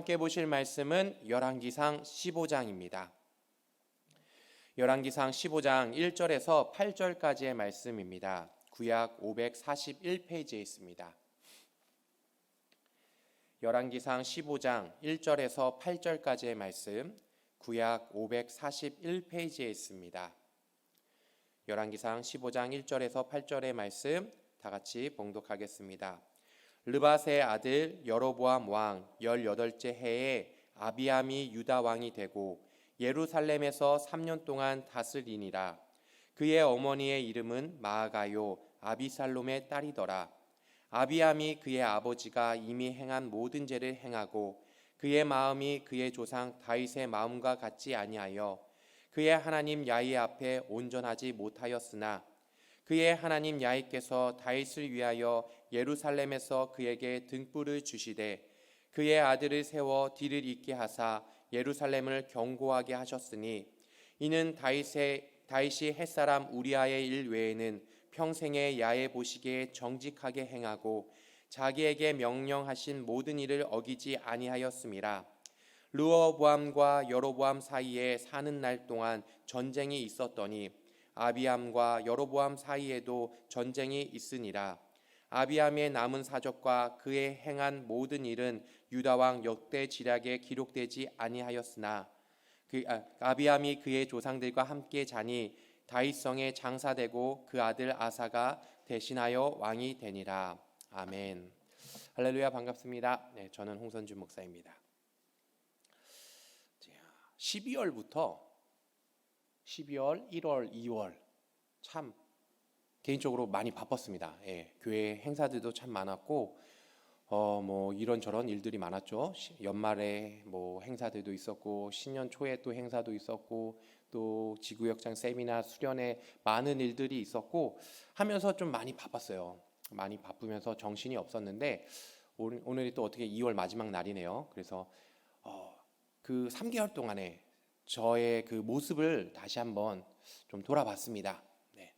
함께 보실 말씀은 열왕기상 15장입니다. 열왕기상 15장 1절에서 8절까지의 말씀입니다. 구약 541페이지에 있습니다. 열왕기상 15장 1절에서 8절까지의 말씀, 구약 541페이지에 있습니다. 열왕기상 15장 1절에서 8절의 말씀 다 같이 봉독하겠습니다. 르밧의 아들 여로보암 왕 18째 해에 아비암이 유다 왕이 되고 예루살렘에서 3년 동안 다스리니라. 그의 어머니의 이름은 마아가요 아비살롬의 딸이더라. 아비암이 그의 아버지가 이미 행한 모든 죄를 행하고 그의 마음이 그의 조상 다윗의 마음과 같지 아니하여 그의 하나님 야훼 앞에 온전하지 못하였으나 그의 하나님 야훼께서 다윗을 위하여 예루살렘에서 그에게 등불을 주시되 그의 아들을 세워 뒤를 잇게 하사 예루살렘을 견고하게 하셨으니 이는 다윗이 햇사람 우리아의 일 외에는 평생에 야훼 보시기에 정직하게 행하고 자기에게 명령하신 모든 일을 어기지 아니하였음이라. 르호보암과 여로보암 사이에 사는 날 동안 전쟁이 있었더니 아비암과 여로보암 사이에도 전쟁이 있으니라. 아비암의 남은 사적과 그의 행한 모든 일은 유다 왕 역대 지략에 기록되지 아니하였으나 아비암이 그의 조상들과 함께 자니 다윗성에 장사되고 그 아들 아사가 대신하여 왕이 되니라. 아멘. 할렐루야, 반갑습니다. 네, 저는 홍선준 목사입니다. 12월부터 12월, 1월, 2월 참 개인적으로 많이 바빴습니다. 예, 교회 행사들도 참 많았고 뭐 이런저런 일들이 많았죠. 연말에 뭐 행사들도 있었고 신년 초에 또 행사도 있었고 또 지구역장 세미나 수련회 많은 일들이 있었고 하면서 좀 많이 바빴어요. 많이 바쁘면서 정신이 없었는데 오늘이 또 어떻게 2월 마지막 날이네요. 그래서 그 3개월 동안에 저의 그 모습을 다시 한번 좀 돌아봤습니다. 네.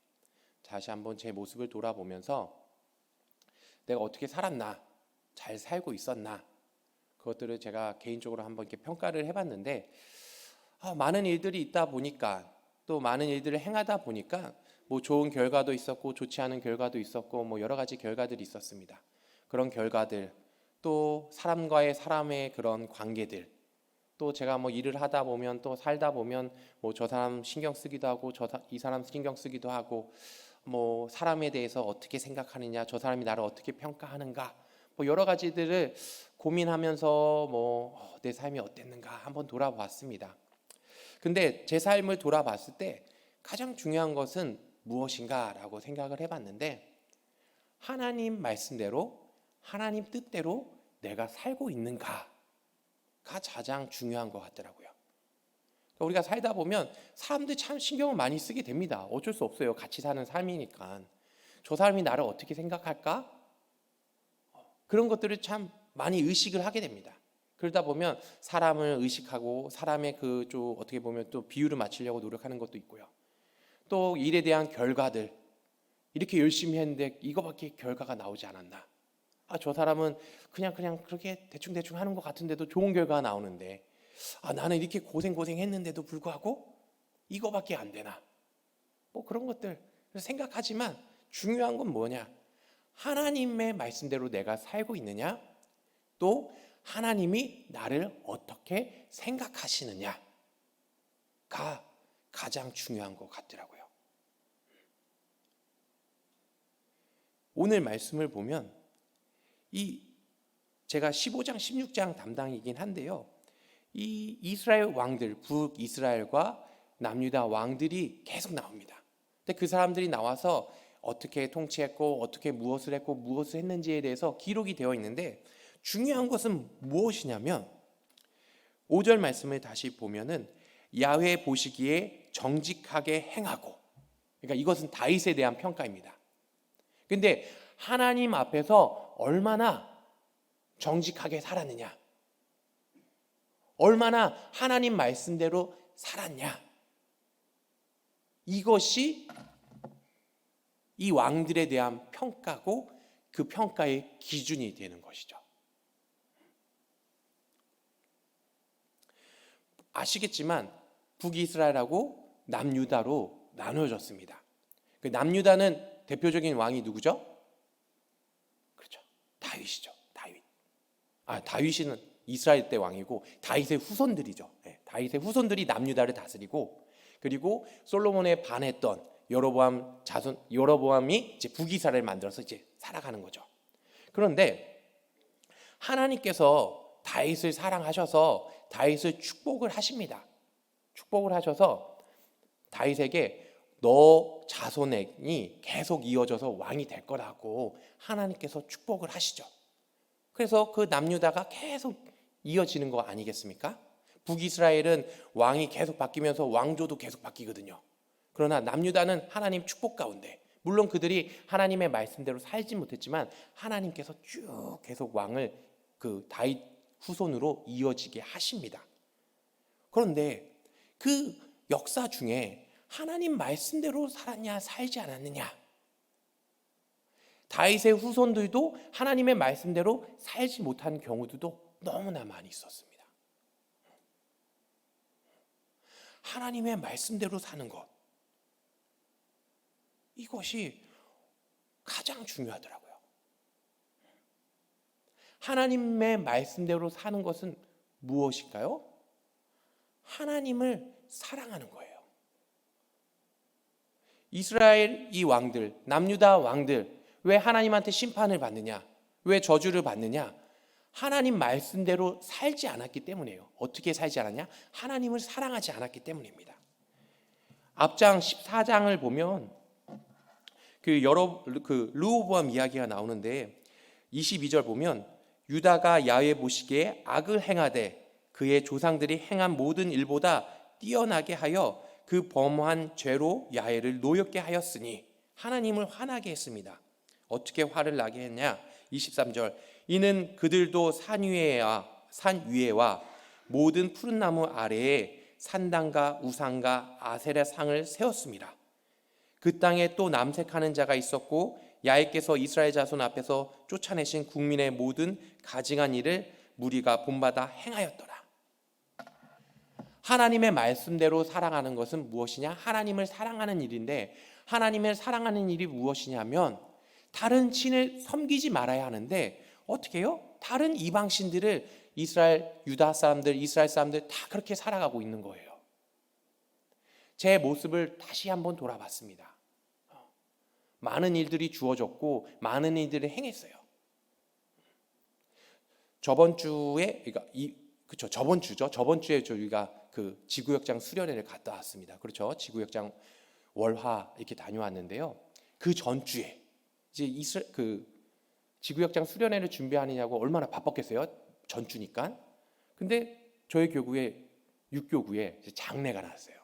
다시 한번 제 모습을 돌아보면서 내가 어떻게 살았나, 잘 살고 있었나, 그것들을 제가 개인적으로 한번 이렇게 평가를 해봤는데 많은 일들이 있다 보니까 또 많은 일들을 행하다 보니까 뭐 좋은 결과도 있었고 좋지 않은 결과도 있었고 뭐 여러 가지 결과들이 있었습니다. 그런 결과들, 또 사람의 그런 관계들, 또 제가 뭐 일을 하다 보면 또 살다 보면 뭐 저 사람 신경 쓰기도 하고 이 사람 신경 쓰기도 하고 뭐 사람에 대해서 어떻게 생각하느냐, 저 사람이 나를 어떻게 평가하는가, 뭐 여러 가지들을 고민하면서 뭐 내 삶이 어땠는가 한번 돌아봤습니다. 근데 제 삶을 돌아봤을 때 가장 중요한 것은 무엇인가라고 생각을 해봤는데 하나님 말씀대로 하나님 뜻대로 내가 살고 있는가가 가장 중요한 것 같더라고요. 그러니까 우리가 살다 보면 사람들 참 신경을 많이 쓰게 됩니다. 어쩔 수 없어요. 같이 사는 삶이니까. 저 사람이 나를 어떻게 생각할까? 그런 것들을 참 많이 의식을 하게 됩니다. 그러다 보면 사람을 의식하고 사람의 어떻게 보면 또 비율을 맞추려고 노력하는 것도 있고요. 또 일에 대한 결과들, 이렇게 열심히 했는데 이거밖에 결과가 나오지 않았나? 저 사람은 그냥 그렇게 대충 하는 것 같은데도 좋은 결과가 나오는데 나는 이렇게 고생했는데도 불구하고 이거밖에 안 되나? 뭐 그런 것들 생각하지만 중요한 건 뭐냐? 하나님의 말씀대로 내가 살고 있느냐? 또 하나님이 나를 어떻게 생각하시느냐가 가장 중요한 것 같더라고요. 오늘 말씀을 보면 제가 15장, 16장 담당이긴 한데요. 이 이스라엘 왕들, 북이스라엘과 남유다 왕들이 계속 나옵니다. 근데 그 사람들이 나와서 어떻게 통치했고 어떻게 무엇을 했고 무엇을 했는지에 대해서 기록이 되어 있는데 중요한 것은 무엇이냐면 5절 말씀을 다시 보면은 야훼 보시기에 정직하게 행하고, 그러니까 이것은 다윗에 대한 평가입니다. 근데 하나님 앞에서 얼마나 정직하게 살았느냐, 얼마나 하나님 말씀대로 살았냐, 이것이 이 왕들에 대한 평가고 그 평가의 기준이 되는 것이죠. 아시겠지만 북이스라엘하고 남유다로 나누어졌습니다. 그 남유다는 대표적인 왕이 누구죠? 그렇죠. 다윗이죠. 다윗은 이스라엘 때 왕이고 다윗의 후손들이죠. 다윗의 후손들이 남유다를 다스리고, 그리고 솔로몬에 반했던 여로보암이 이제 북이스라엘을 만들어서 이제 살아가는 거죠. 그런데 하나님께서 다윗을 사랑하셔서 다윗을 축복을 하십니다. 축복을 하셔서 다윗에게 너 자손이 계속 이어져서 왕이 될 거라고 하나님께서 축복을 하시죠. 그래서 그 남유다가 계속 이어지는 거 아니겠습니까? 북이스라엘은 왕이 계속 바뀌면서 왕조도 계속 바뀌거든요. 그러나 남유다는 하나님 축복 가운데, 물론 그들이 하나님의 말씀대로 살지 못했지만 하나님께서 쭉 계속 왕을 그 다윗 후손으로 이어지게 하십니다. 그런데 그 역사 중에 하나님 말씀대로 살았냐 살지 않았느냐, 다윗의 후손들도 하나님의 말씀대로 살지 못한 경우들도 너무나 많이 있었습니다. 하나님의 말씀대로 사는 것, 이것이 가장 중요하더라고요. 하나님의 말씀대로 사는 것은 무엇일까요? 하나님을 사랑하는 거예요. 이스라엘 이 왕들, 남유다 왕들, 왜 하나님한테 심판을 받느냐? 왜 저주를 받느냐? 하나님 말씀대로 살지 않았기 때문이에요. 어떻게 살지 않았냐? 하나님을 사랑하지 않았기 때문입니다. 앞장 14장을 보면 르호보암 이야기가 나오는데 22절 보면 유다가 야훼 보시기에 악을 행하되 그의 조상들이 행한 모든 일보다 뛰어나게 하여 그 범한 죄로 야훼를 노엽게 하였으니 하나님을 화나게 했습니다. 어떻게 화를 나게 했냐? 23절 이는 그들도 산 위에와 모든 푸른 나무 아래에 산당과 우상과 아세라 상을 세웠습니다. 그 땅에 또 남색하는 자가 있었고 야훼께서 이스라엘 자손 앞에서 쫓아내신 국민의 모든 가증한 일을 무리가 본받아 행하였더라. 하나님의 말씀대로 살아가는 것은 무엇이냐? 하나님을 사랑하는 일인데, 하나님을 사랑하는 일이 무엇이냐면 다른 신을 섬기지 말아야 하는데 어떻게 해요? 다른 이방신들을 이스라엘 사람들 다 그렇게 살아가고 있는 거예요. 제 모습을 다시 한번 돌아봤습니다. 많은 일들이 주어졌고 많은 일들을 행했어요. 저번 주에 저희가 그 지구역장 수련회를 갔다 왔습니다. 그렇죠? 지구역장 월화 이렇게 다녀왔는데요. 그 전주에 이제 지구역장 수련회를 준비하느냐고 얼마나 바빴겠어요? 전주니까. 근데 저희 교구에 육교구에 장례가 났어요.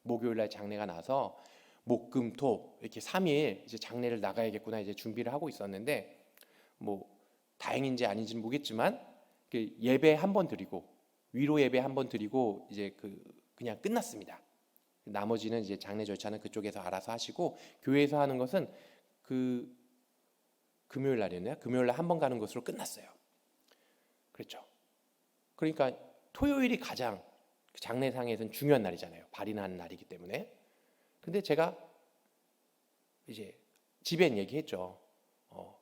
목요일 날 장례가 나서 목금토 이렇게 3일 이제 장례를 나가야겠구나 이제 준비를 하고 있었는데, 뭐 다행인지 아닌지는 모르겠지만 예배 한 번 드리고 위로 예배 한 번 드리고 이제 그냥 끝났습니다. 나머지는 이제 장례 절차는 그쪽에서 알아서 하시고, 교회에서 하는 것은 금요일 날이었나요? 금요일 날 한 번 가는 것으로 끝났어요. 그렇죠. 그러니까 토요일이 가장 장례상에서는 중요한 날이잖아요. 발인하는 날이기 때문에. 근데 제가 이제 집엔 얘기했죠.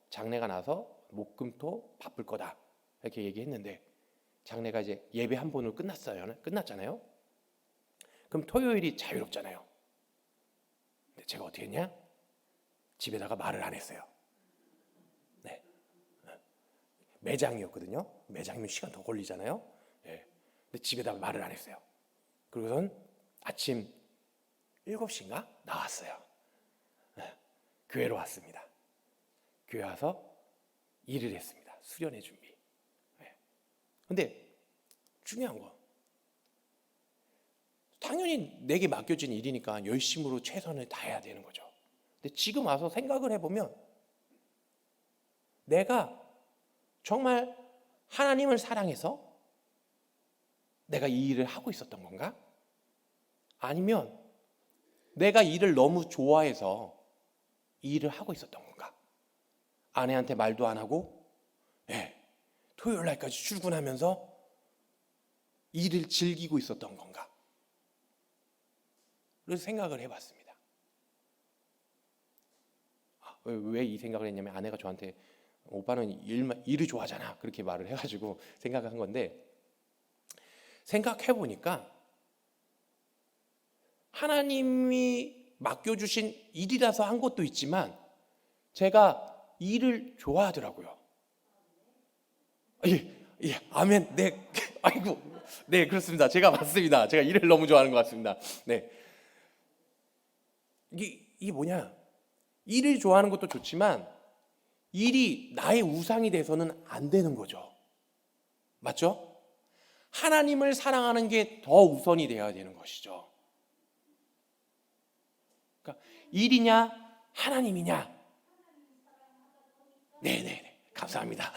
장례가 나서 목금토 바쁠 거다 이렇게 얘기했는데, 장례가 이제 예배 한 번으로 끝났잖아요. 그럼 토요일이 자유롭잖아요. 근데 제가 어떻게 했냐? 집에다가 말을 안 했어요. 네. 매장이었거든요. 매장이면 시간 더 걸리잖아요. 네. 근데 집에다가 말을 안 했어요. 그러고선 아침 7시인가 나왔어요. 네. 교회로 왔습니다. 교회 와서 일을 했습니다. 수련회 준비. 근데 중요한 거, 당연히 내게 맡겨진 일이니까 열심으로 최선을 다해야 되는 거죠. 근데 지금 와서 생각을 해보면 내가 정말 하나님을 사랑해서 내가 이 일을 하고 있었던 건가? 아니면 내가 일을 너무 좋아해서 이 일을 하고 있었던 건가? 아내한테 말도 안 하고 토요일 날까지 출근하면서 일을 즐기고 있었던 건가? 그래서 생각을 해봤습니다. 왜 이 생각을 했냐면 아내가 저한테 오빠는 일을 좋아하잖아 그렇게 말을 해가지고 생각을 한 건데, 생각해보니까 하나님이 맡겨주신 일이라서 한 것도 있지만 제가 일을 좋아하더라고요. 예, 아멘. 네, 아이고, 네, 그렇습니다. 제가 맞습니다. 제가 일을 너무 좋아하는 것 같습니다. 네, 이게 뭐냐? 일을 좋아하는 것도 좋지만 일이 나의 우상이 돼서는 안 되는 거죠. 맞죠? 하나님을 사랑하는 게 더 우선이 되어야 되는 것이죠. 그러니까 일이냐 하나님이냐? 네네, 감사합니다.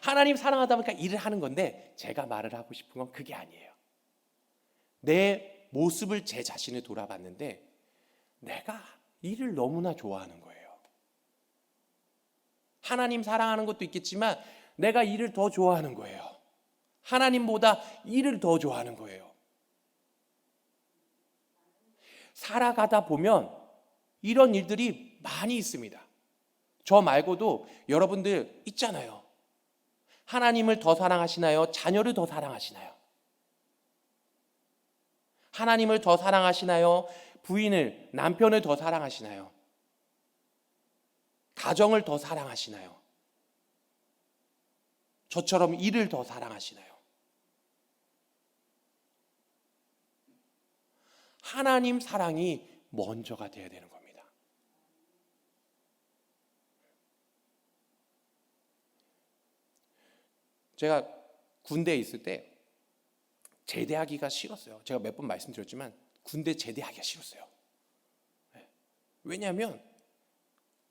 하나님 사랑하다 보니까 일을 하는 건데, 제가 말을 하고 싶은 건 그게 아니에요. 내 모습을 제 자신을 돌아봤는데 내가 일을 너무나 좋아하는 거예요. 하나님 사랑하는 것도 있겠지만 내가 일을 더 좋아하는 거예요. 하나님보다 일을 더 좋아하는 거예요. 살아가다 보면 이런 일들이 많이 있습니다. 저 말고도 여러분들 있잖아요. 하나님을 더 사랑하시나요? 자녀를 더 사랑하시나요? 하나님을 더 사랑하시나요? 부인을, 남편을 더 사랑하시나요? 가정을 더 사랑하시나요? 저처럼 일을 더 사랑하시나요? 하나님 사랑이 먼저가 되어야 되는 겁니다. 제가 군대에 있을 때 제대하기가 싫었어요. 제가 몇 번 말씀드렸지만 군대 제대하기가 싫었어요. 왜냐하면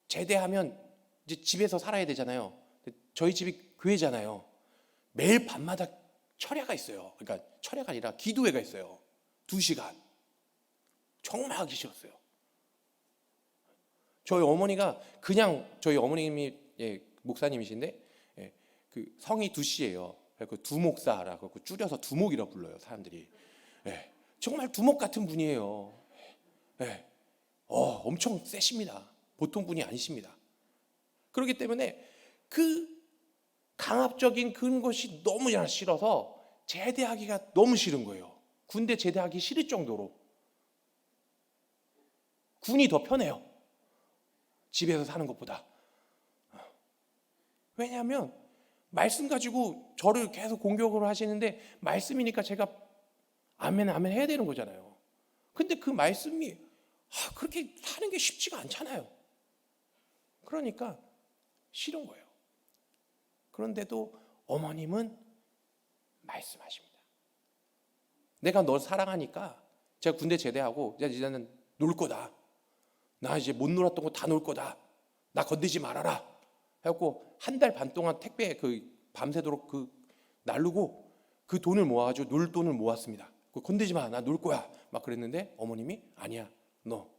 제대하면 이제 집에서 살아야 되잖아요. 저희 집이 교회잖아요. 매일 밤마다 철야가 있어요. 그러니까 철야가 아니라 기도회가 있어요. 2시간. 정말 하기 싫었어요. 저희 어머니가 그냥, 저희 어머님이 목사님이신데 그 성이 두씨예요. 그 두목사라고 줄여서 두목이라고 불러요, 사람들이. 정말 두목 같은 분이에요. 엄청 세십니다. 보통 분이 아니십니다. 그렇기 때문에 그 강압적인 그런 것이 너무 싫어서 제대하기가 너무 싫은 거예요. 군대 제대하기 싫을 정도로. 군이 더 편해요, 집에서 사는 것보다. 왜냐하면 말씀 가지고 저를 계속 공격을 하시는데, 말씀이니까 제가 아멘 아멘 해야 되는 거잖아요. 근데 그 말씀이 그렇게 사는 게 쉽지가 않잖아요. 그러니까 싫은 거예요. 그런데도 어머님은 말씀하십니다. 내가 너 사랑하니까, 제가 군대 제대하고 이제는 놀 거다. 나 이제 못 놀았던 거 다 놀 거다. 나 건드리지 말아라. 해갖고 1달 반 동안 택배 밤새도록 나르고 그 돈을 모아가지고 놀 돈을 모았습니다. 건드리지 마, 나 놀 거야. 막 그랬는데 어머님이 아니야, 너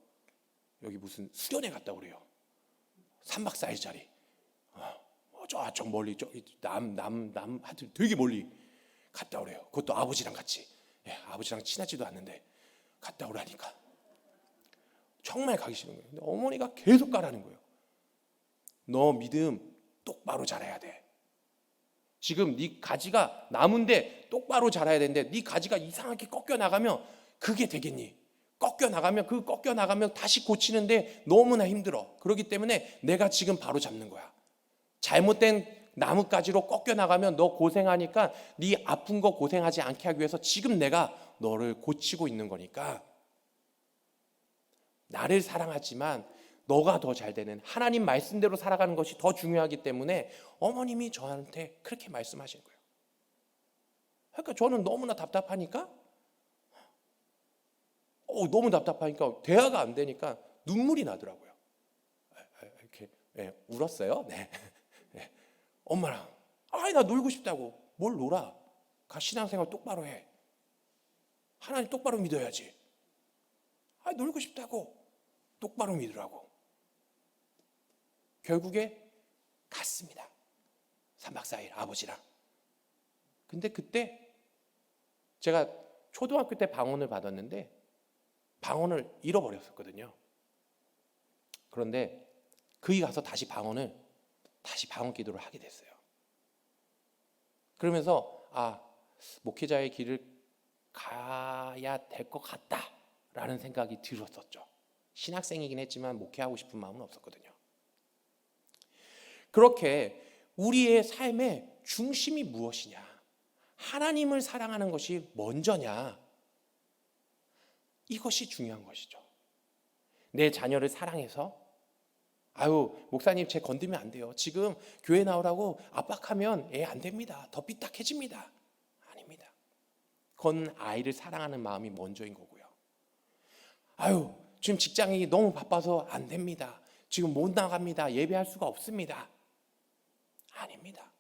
여기 무슨 수련회 갔다 오래요. 3박 4일짜리. 저쪽 멀리, 하여튼 되게 멀리 갔다 오래요. 그것도 아버지랑 같이. 아버지랑 친하지도 않는데 갔다 오라니까 정말 가기 싫은 거예요. 근데 어머니가 계속 가라는 거예요. 너 믿음 똑바로 자라야 돼. 지금 네 가지가 나무인데 똑바로 자라야 되는데 네 가지가 이상하게 꺾여 나가면 그게 되겠니? 꺾여 나가면 다시 고치는데 너무나 힘들어. 그렇기 때문에 내가 지금 바로 잡는 거야. 잘못된 나뭇가지로 꺾여 나가면 너 고생하니까 네 아픈 거 고생하지 않게 하기 위해서 지금 내가 너를 고치고 있는 거니까, 나를 사랑하지만 너가 더 잘 되는 하나님 말씀대로 살아가는 것이 더 중요하기 때문에 어머님이 저한테 그렇게 말씀하신 거예요. 그러니까 저는 너무나 답답하니까, 너무 답답하니까 대화가 안 되니까 눈물이 나더라고요. 이렇게 울었어요. 네. 엄마랑 나 놀고 싶다고. 뭘 놀아? 가 신앙생활 똑바로 해. 하나님 똑바로 믿어야지. 놀고 싶다고. 똑바로 믿으라고. 결국에 갔습니다. 3박 4일 아버지랑. 근데 그때 제가 초등학교 때 방언을 받았는데 방언을 잃어버렸었거든요. 그런데 거기 가서 다시 방언 기도를 하게 됐어요. 그러면서 목회자의 길을 가야 될 것 같다라는 생각이 들었었죠. 신학생이긴 했지만 목회하고 싶은 마음은 없었거든요. 그렇게 우리의 삶의 중심이 무엇이냐? 하나님을 사랑하는 것이 먼저냐? 이것이 중요한 것이죠. 내 자녀를 사랑해서 목사님 쟤 건드면 안 돼요. 지금 교회 나오라고 압박하면 애 안 됩니다. 더 삐딱해집니다. 아닙니다. 그건 아이를 사랑하는 마음이 먼저인 거고요. 지금 직장이 너무 바빠서 안 됩니다. 지금 못 나갑니다. 예배할 수가 없습니다. 아닙니다.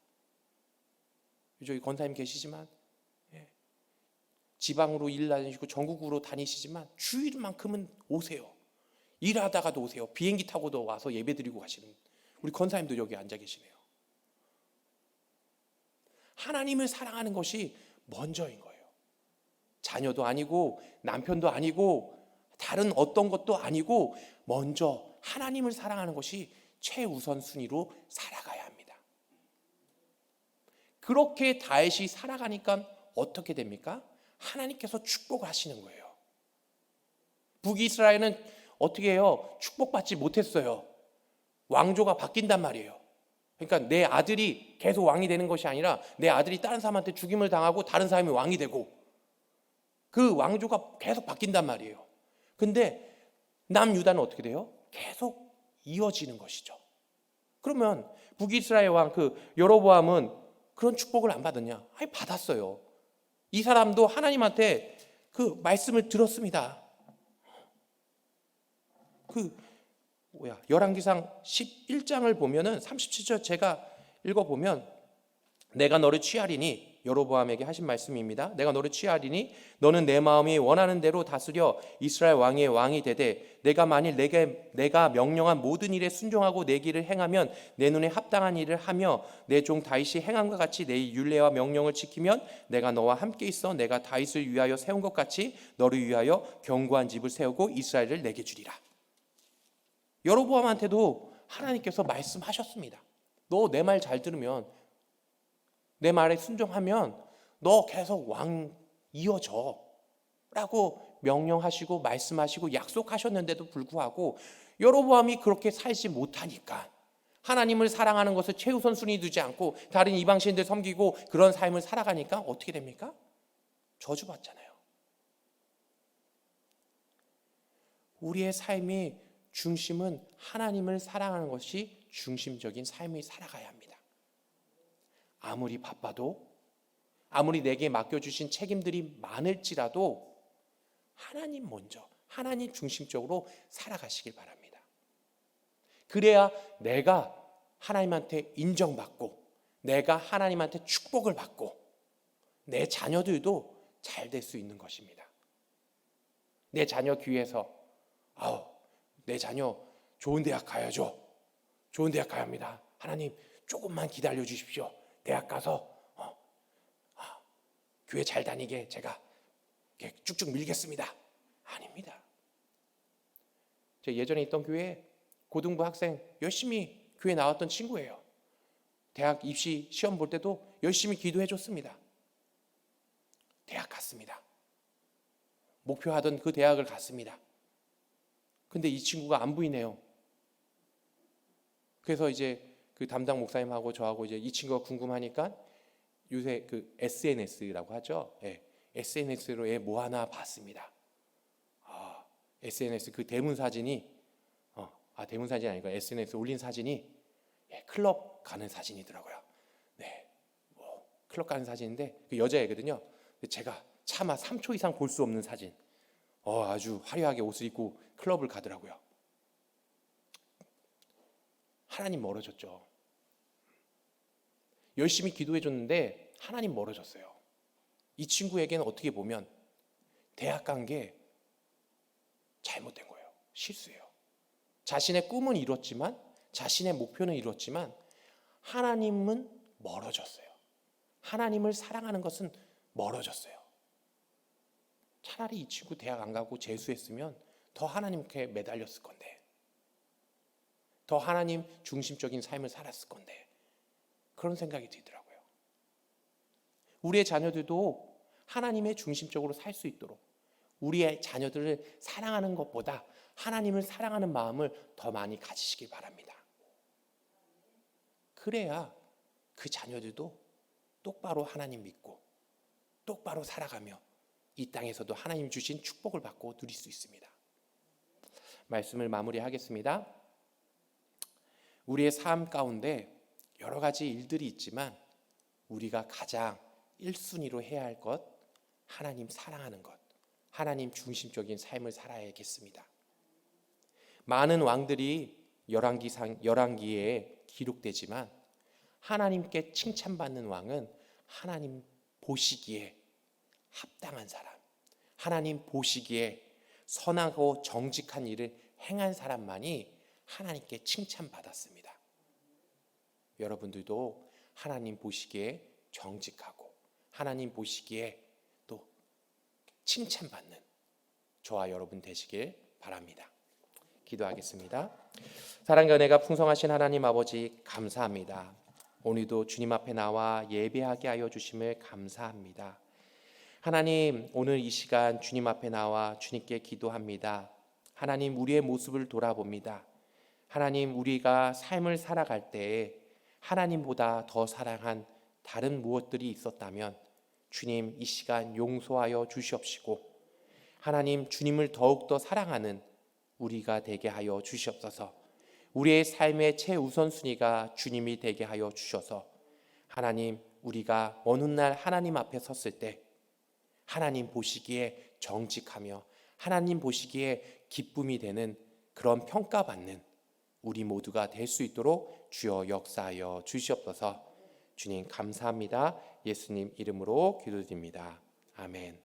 저기 권사님 계시지만 지방으로 일 다니시고 전국으로 다니시지만 주일만큼은 오세요. 일하다가도 오세요. 비행기 타고도 와서 예배 드리고 가시는 우리 권사님도 여기 앉아 계시네요. 하나님을 사랑하는 것이 먼저인 거예요. 자녀도 아니고 남편도 아니고 다른 어떤 것도 아니고 먼저 하나님을 사랑하는 것이 최우선 순위로 살아가야 합니다. 그렇게 다윗이 살아가니까 어떻게 됩니까? 하나님께서 축복을 하시는 거예요. 북이스라엘은 어떻게 해요? 축복받지 못했어요. 왕조가 바뀐단 말이에요. 그러니까 내 아들이 계속 왕이 되는 것이 아니라 내 아들이 다른 사람한테 죽임을 당하고 다른 사람이 왕이 되고 그 왕조가 계속 바뀐단 말이에요. 근데 남유다는 어떻게 돼요? 계속 이어지는 것이죠. 그러면 북이스라엘 왕 여로보암은 그런 축복을 안 받았냐? 받았어요. 이 사람도 하나님한테 그 말씀을 들었습니다. 열왕기상 11장을 보면은 37절 제가 읽어보면 내가 너를 취하리니 여로보암에게 하신 말씀입니다. 내가 너를 취하리니 너는 내 마음이 원하는 대로 다스려 이스라엘 왕의 왕이 되되 내가 만일 내가 명령한 모든 일에 순종하고 내 길을 행하면 내 눈에 합당한 일을 하며 내 종 다윗이 행함과 같이 내 율례와 명령을 지키면 내가 너와 함께 있어 내가 다윗을 위하여 세운 것 같이 너를 위하여 견고한 집을 세우고 이스라엘을 내게 주리라. 여로보암한테도 하나님께서 말씀하셨습니다. 너 내 말 잘 들으면 내 말에 순종하면 너 계속 왕 이어져 라고 명령하시고 말씀하시고 약속하셨는데도 불구하고 여로보암이 그렇게 살지 못하니까 하나님을 사랑하는 것을 최우선 순위 두지 않고 다른 이방신들 섬기고 그런 삶을 살아가니까 어떻게 됩니까? 저주받잖아요. 우리의 삶의 중심은 하나님을 사랑하는 것이 중심적인 삶을 살아가야 합니다. 아무리 바빠도 아무리 내게 맡겨주신 책임들이 많을지라도 하나님 먼저 하나님 중심적으로 살아가시길 바랍니다. 그래야 내가 하나님한테 인정받고 내가 하나님한테 축복을 받고 내 자녀들도 잘 될 수 있는 것입니다. 내 자녀 귀에서 내 자녀 좋은 대학 가야죠. 좋은 대학 가야 합니다. 하나님 조금만 기다려 주십시오. 대학 가서 교회 잘 다니게 제가 쭉쭉 밀겠습니다. 아닙니다. 제가 예전에 있던 교회에 고등부 학생 열심히 교회 나왔던 친구예요. 대학 입시 시험 볼 때도 열심히 기도해 줬습니다. 대학 갔습니다. 목표하던 그 대학을 갔습니다. 근데 이 친구가 안 보이네요. 그래서 이제 그 담당 목사님하고 저하고 이제 이 친구가 궁금하니까 요새 SNS라고 하죠. SNS로 뭐 하나 봤습니다. SNS 그 대문 사진이 대문 사진이 아니고 SNS 올린 사진이 클럽 가는 사진이더라고요. 클럽 가는 사진인데 그 여자애거든요. 제가 차마 3초 이상 볼 수 없는 사진. 아주 화려하게 옷을 입고 클럽을 가더라고요. 하나님 멀어졌죠. 열심히 기도해 줬는데 하나님 멀어졌어요. 이 친구에게는 어떻게 보면 대학 간 게 잘못된 거예요. 실수예요. 자신의 꿈은 이뤘지만 자신의 목표는 이뤘지만 하나님은 멀어졌어요. 하나님을 사랑하는 것은 멀어졌어요. 차라리 이 친구 대학 안 가고 재수했으면 더 하나님께 매달렸을 건데, 더 하나님 중심적인 삶을 살았을 건데, 그런 생각이 들더라고요. 우리의 자녀들도 하나님의 중심적으로 살 수 있도록 우리의 자녀들을 사랑하는 것보다 하나님을 사랑하는 마음을 더 많이 가지시길 바랍니다. 그래야 그 자녀들도 똑바로 하나님 믿고 똑바로 살아가며 이 땅에서도 하나님 주신 축복을 받고 누릴 수 있습니다. 말씀을 마무리하겠습니다. 우리의 삶 가운데 여러 가지 일들이 있지만 우리가 가장 1순위로 해야 할 것, 하나님 사랑하는 것, 하나님 중심적인 삶을 살아야겠습니다. 많은 왕들이 열왕기에 기록되지만 하나님께 칭찬받는 왕은 하나님 보시기에 합당한 사람, 하나님 보시기에 선하고 정직한 일을 행한 사람만이 하나님께 칭찬받았습니다. 여러분들도 하나님 보시기에 정직하고 하나님 보시기에 또 칭찬받는 저와 여러분 되시길 바랍니다. 기도하겠습니다. 사랑과 은혜가 풍성하신 하나님 아버지, 감사합니다. 오늘도 주님 앞에 나와 예배하게 하여 주심을 감사합니다. 하나님, 오늘 이 시간 주님 앞에 나와 주님께 기도합니다. 하나님, 우리의 모습을 돌아봅니다. 하나님, 우리가 삶을 살아갈 때에 하나님보다 더 사랑한 다른 무엇들이 있었다면 주님, 이 시간 용서하여 주시옵시고 하나님, 주님을 더욱더 사랑하는 우리가 되게 하여 주시옵소서. 우리의 삶의 최우선순위가 주님이 되게 하여 주셔서 하나님, 우리가 어느 날 하나님 앞에 섰을 때 하나님 보시기에 정직하며 하나님 보시기에 기쁨이 되는 그런 평가받는 우리 모두가 될 수 있도록 주여 역사하여 주시옵소서. 주님 감사합니다. 예수님 이름으로 기도드립니다. 아멘.